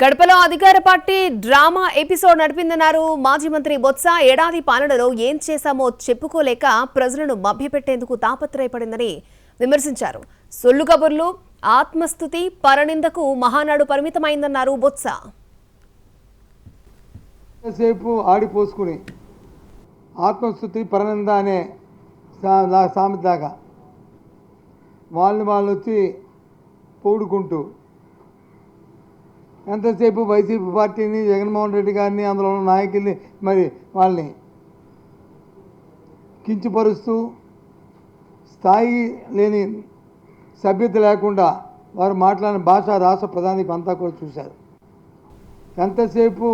కడపలో అధికార party drama episode నడిపిందన్నారు మాజీ మంత్రి బొత్స. ఏడాది పాలనలో ఏం చేశామో చెప్పుకోలేక ప్రజలను మభ్యపెట్టేందుకు తాపత్రయపడిందని విమర్శించారు. సొల్లు కబుర్లు, ఆత్మస్తుతి, పరనిందకు మహానాడు పరిమితమైందన్నారు బొత్స. సేపు ఆడిపోసుకుని ఆత్మస్తుతి పరనింద అనే సామెతగా వాళ్ళు వచ్చి పోడుకుంటూ ఎంతసేపు వైసీపీ పార్టీని, జగన్మోహన్ రెడ్డి గారిని, అందులో ఉన్న నాయకుల్ని మరి వాళ్ళని కించపరుస్తూ స్థాయి లేని సభ్యత లేకుండా వారు మాట్లాడిన భాష రాష్ట్ర ప్రధాని అంతా కూడా చూశారు. ఎంతసేపు